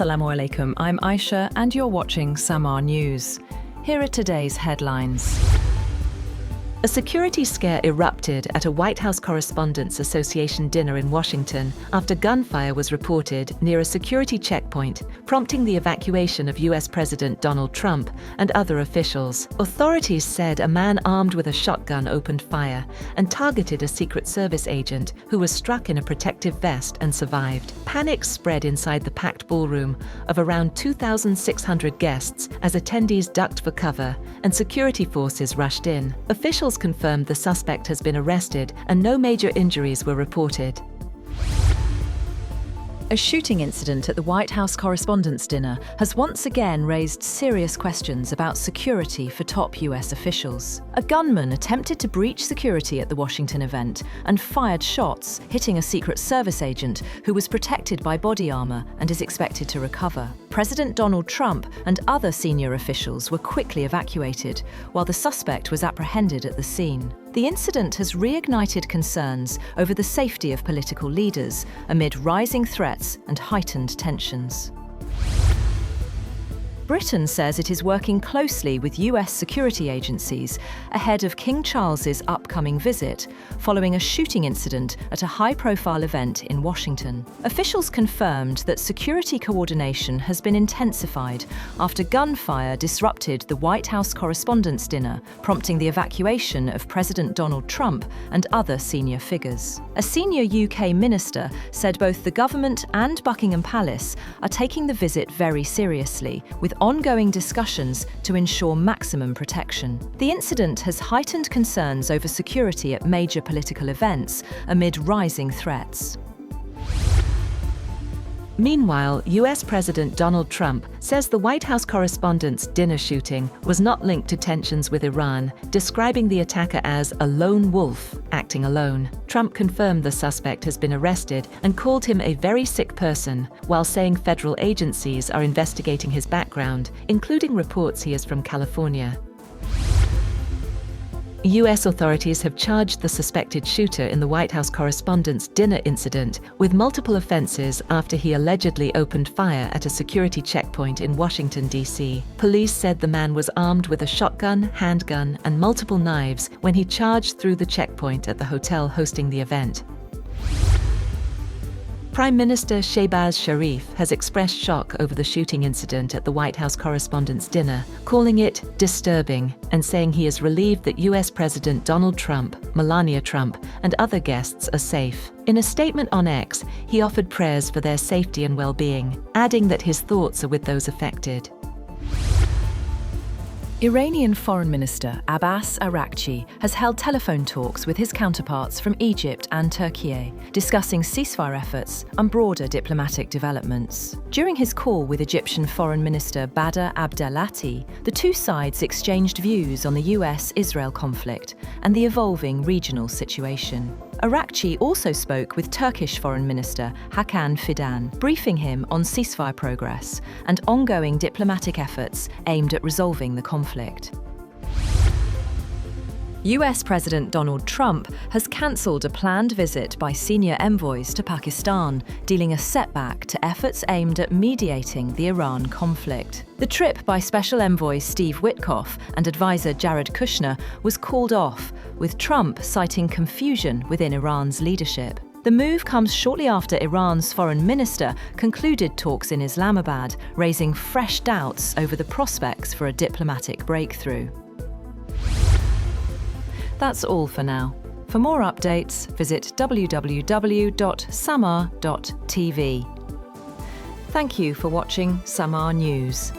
Assalamu alaikum, I'm Aisha and you're watching Samaa News. Here are today's headlines. A security scare erupted at a White House Correspondents' Association dinner in Washington after gunfire was reported near a security checkpoint, prompting the evacuation of US President Donald Trump and other officials. Authorities said a man armed with a shotgun opened fire and targeted a Secret Service agent who was struck in a protective vest and survived. Panic spread inside the packed ballroom of around 2,600 guests as attendees ducked for cover and security forces rushed in. Officials confirmed the suspect has been arrested and no major injuries were reported. A shooting incident at the White House Correspondents' Dinner has once again raised serious questions about security for top US officials. A gunman attempted to breach security at the Washington event and fired shots, hitting a Secret Service agent who was protected by body armor and is expected to recover. President Donald Trump and other senior officials were quickly evacuated, while the suspect was apprehended at the scene. The incident has reignited concerns over the safety of political leaders amid rising threats and heightened tensions. Britain says it is working closely with US security agencies ahead of King Charles's upcoming visit, following a shooting incident at a high-profile event in Washington. Officials confirmed that security coordination has been intensified after gunfire disrupted the White House Correspondents' Dinner, prompting the evacuation of President Donald Trump and other senior figures. A senior UK minister said both the government and Buckingham Palace are taking the visit very seriously, with ongoing discussions to ensure maximum protection. The incident has heightened concerns over security at major political events amid rising threats. Meanwhile, US President Donald Trump says the White House Correspondents' Dinner shooting was not linked to tensions with Iran, describing the attacker as a lone wolf acting alone. Trump confirmed the suspect has been arrested and called him a very sick person, while saying federal agencies are investigating his background, including reports he is from California. US authorities have charged the suspected shooter in the White House Correspondents' Dinner incident with multiple offenses after he allegedly opened fire at a security checkpoint in Washington, D.C. Police said the man was armed with a shotgun, handgun, and multiple knives when he charged through the checkpoint at the hotel hosting the event. Prime Minister Shehbaz Sharif has expressed shock over the shooting incident at the White House Correspondents' Dinner, calling it disturbing and saying he is relieved that US President Donald Trump, Melania Trump, and other guests are safe. In a statement on X, he offered prayers for their safety and well-being, adding that his thoughts are with those affected. Iranian Foreign Minister Abbas Araghchi has held telephone talks with his counterparts from Egypt and Turkey, discussing ceasefire efforts and broader diplomatic developments. During his call with Egyptian Foreign Minister Badr Abdelati, the two sides exchanged views on the US-Israel conflict and the evolving regional situation. Araghchi also spoke with Turkish Foreign Minister Hakan Fidan, briefing him on ceasefire progress and ongoing diplomatic efforts aimed at resolving the conflict. US President Donald Trump has cancelled a planned visit by senior envoys to Pakistan, dealing a setback to efforts aimed at mediating the Iran conflict. The trip by Special Envoy Steve Witkoff and advisor Jared Kushner was called off, with Trump citing confusion within Iran's leadership. The move comes shortly after Iran's foreign minister concluded talks in Islamabad, raising fresh doubts over the prospects for a diplomatic breakthrough. That's all for now. For more updates, visit www.samaa.tv. Thank you for watching Samaa News.